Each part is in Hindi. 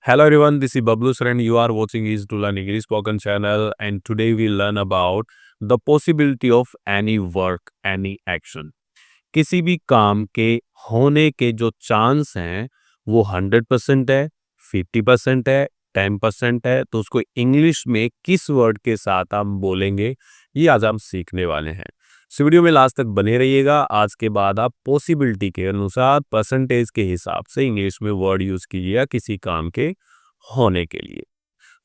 Hello everyone, this is Bablu sir and you are watching Easy to Learn English spoken channel, and today we learn about the possibility of any work, any action. किसी भी काम के होने के जो चांस हैं वो 100% है, 50% है, 10% है, तो उसको इंग्लिश में किस वर्ड के साथ हम बोलेंगे ये आज हम सीखने वाले हैं। इस वीडियो में लास्ट तक बने रहिएगा। आज के बाद आप पॉसिबिलिटी के अनुसार परसेंटेज के हिसाब से इंग्लिश में वर्ड यूज कीजिएगा किसी काम के होने के लिए।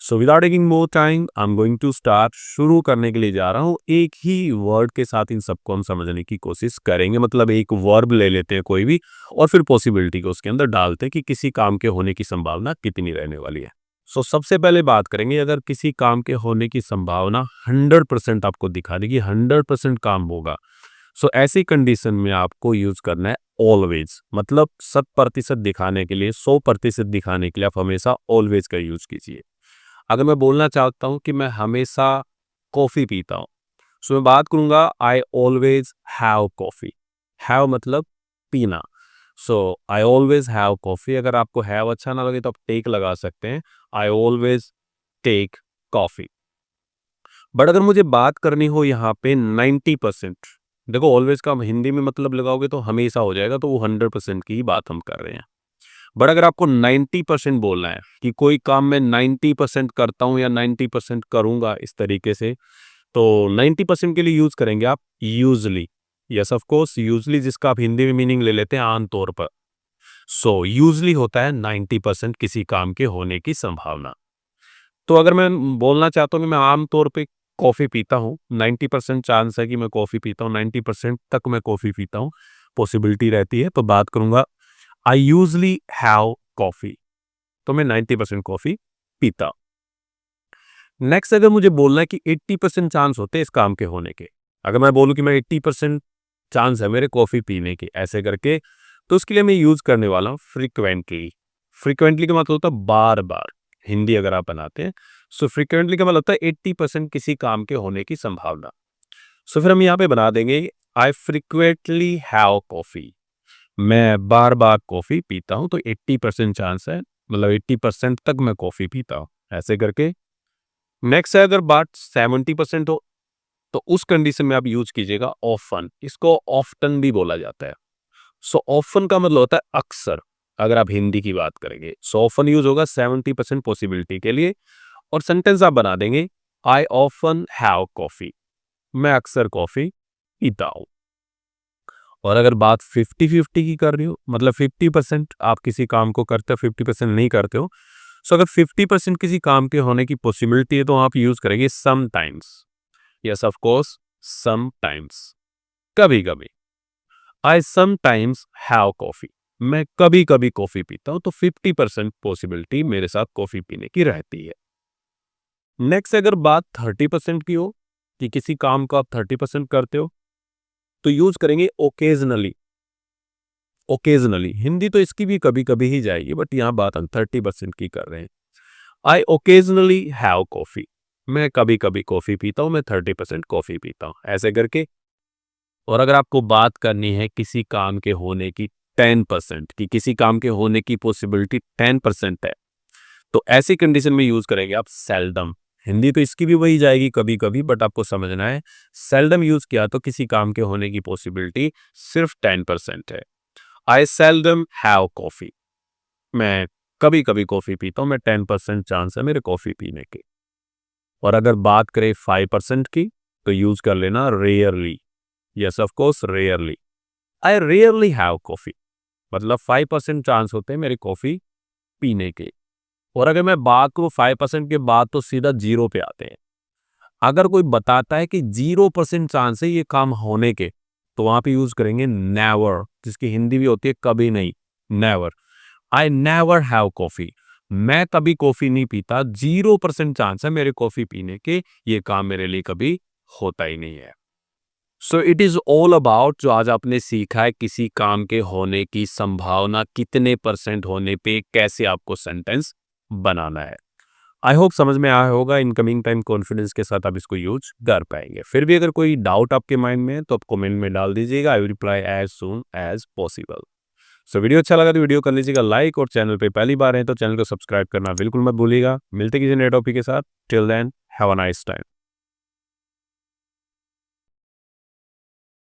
So without taking more time I am going to start. शुरू करने के लिए जा रहा हूँ। एक ही वर्ड के साथ इन सबको हम समझने की कोशिश करेंगे। मतलब एक वर्ब ले लेते हैं कोई भी और फिर पॉसिबिलिटी को उसके अंदर डालते हैं कि किसी काम के होने की संभावना कितनी रहने वाली है। सबसे पहले बात करेंगे, अगर किसी काम के होने की संभावना 100% आपको दिखा देगी, 100% काम होगा, ऐसी कंडीशन में आपको यूज करना है ऑलवेज। मतलब 100% दिखाने के लिए, 100% दिखाने के लिए आप हमेशा ऑलवेज का यूज कीजिए। अगर मैं बोलना चाहता हूं कि मैं हमेशा कॉफी पीता हूं, मैं बात करूंगा I always have coffee. Have मतलब पीना। I always have coffee. अगर आपको हैव अच्छा ना लगे तो आप टेक लगा सकते हैं, I always take coffee. But अगर मुझे बात करनी हो यहाँ पे 90%, देखो ऑलवेज का हम हिंदी में मतलब लगाओगे तो हमेशा हो जाएगा, तो वो 100% की ही बात हम कर रहे हैं। बट अगर आपको 90% बोलना है कि कोई काम मैं 90% करता हूं या 90% करूंगा इस तरीके से, तो 90% के लिए यूज करेंगे आप usually. Yes of course, usually जिसका आप हिंदी में मीनिंग ले लेते हैं आमतौर पर। यूजली होता है 90% किसी काम के होने की संभावना। तो अगर मैं बोलना चाहता हूँ कि मैं आमतौर पे कॉफ़ी पीता हूँ, 90% चांस है कि मैं कॉफ़ी पीता हूँ, 90% तक मैं कॉफ़ी पीता हूँ, पॉसिबिलिटी रहती है, तो बात करूंगा आई यूजली हैव कॉफ़ी। तो मैं 90% कॉफ़ी पीता हूँ। नेक्स्ट, अगर मुझे बोलना है कि 80% चांस होते हैं इस काम के होने के, अगर मैं बोलूँ कि मैं 80% चांस है मेरे कॉफ़ी पीने के, ऐसे करके, तो उसके लिए मैं यूज़ करने वाला हूँ फ्रीक्वेंटली। फ्रीक्वेंटली का मतलब होता है बार बार, हिंदी अगर आप बनाते हैं। फ्रीक्वेंटली का मतलब होता है 80% किसी काम के होने की संभावना। फिर हम यहाँ पे बना देंगे आई फ्रीक्वेंटली हैव कॉफ़ी। मैं बार बार कॉफ़ी पीता हूँ, तो 80% चांस है, मतलब 80% तक मैं कॉफ़ी पीता हूँ, ऐसे करके। नेक्स्ट है, अगर बात 70% हो तो उस कंडीशन में आप यूज कीजिएगा ऑफन। इसको ऑफ्टन भी बोला जाता है। ऑफन का मतलब होता है अक्सर, अगर आप हिंदी की बात करेंगे। ऑफन यूज होगा 70% पॉसिबिलिटी के लिए, और सेंटेंस आप बना देंगे आई ऑफन हैव कॉफी। मैं अक्सर कॉफी पीता हूं। और अगर बात 50-50 की कर रही हो, मतलब 50% आप किसी काम को करते हो, 50% नहीं करते हो, अगर 50% किसी काम के होने की पॉसिबिलिटी है तो आप यूज करेंगे sometimes. Yes of course, sometimes, कभी कभी। I sometimes have coffee. मैं कभी कभी कॉफी पीता हूं, तो 50% पॉसिबिलिटी मेरे साथ कॉफी पीने की रहती है। नेक्स्ट, अगर बात 30% की हो कि किसी काम को आप 30% करते हो, तो यूज करेंगे ओकेजनली। ओकेजनली, हिंदी तो इसकी भी कभी कभी ही जाएगी, बट यहां बात हम 30% की कर रहे हैं। I occasionally have coffee. मैं कभी कभी कॉफी पीता हूं, मैं 30% कॉफी पीता हूं, ऐसे करके। और अगर आपको बात करनी है किसी काम के होने की 10%, कि किसी काम के होने की पॉसिबिलिटी 10% है, तो ऐसी कंडीशन में यूज करेंगे आप सेल्डम। हिंदी तो इसकी भी वही जाएगी कभी कभी, बट आपको समझना है सेल्डम यूज किया तो किसी काम के होने की पॉसिबिलिटी सिर्फ 10% है। आई सेल्डम हैव कॉफी। मैं कभी कभी कॉफी पीता हूं, मैं 10% चांस है मेरे कॉफी पीने के। और अगर बात करें 5% की, तो यूज कर लेना rarely. Yes of course, rarely. I rarely have coffee, मतलब 5% चांस होते हैं मेरे कॉफी पीने के। और अगर मैं बात करूं 5% के बाद, तो सीधा जीरो पे आते हैं। अगर कोई बताता है कि 0% चांस है ये काम होने के, तो वहां पे यूज करेंगे नेवर, जिसकी हिंदी भी होती है कभी नहीं, never. I never have coffee. मैं कभी कॉफी नहीं पीता, 0% चांस है मेरे कॉफी पीने के, ये काम मेरे लिए कभी होता ही नहीं है। इट इज ऑल अबाउट, जो आज आपने सीखा है किसी काम के होने की संभावना कितने परसेंट होने पे कैसे आपको सेंटेंस बनाना है। आई होप समझ में आया होगा। इनकमिंग टाइम कॉन्फिडेंस के साथ आप इसको यूज कर पाएंगे। फिर भी अगर कोई डाउट आपके माइंड में है तो आप कमेंट में डाल दीजिएगा। I will reply as soon as possible. So video अच्छा लगा तो वीडियो कर लीजिएगा लाइक, और चैनल पे पहली बार है तो चैनल को सब्सक्राइब करना बिल्कुल मत भूलिएगा। मिलते किसी नए टॉपिक के साथ। Till then have a nice time.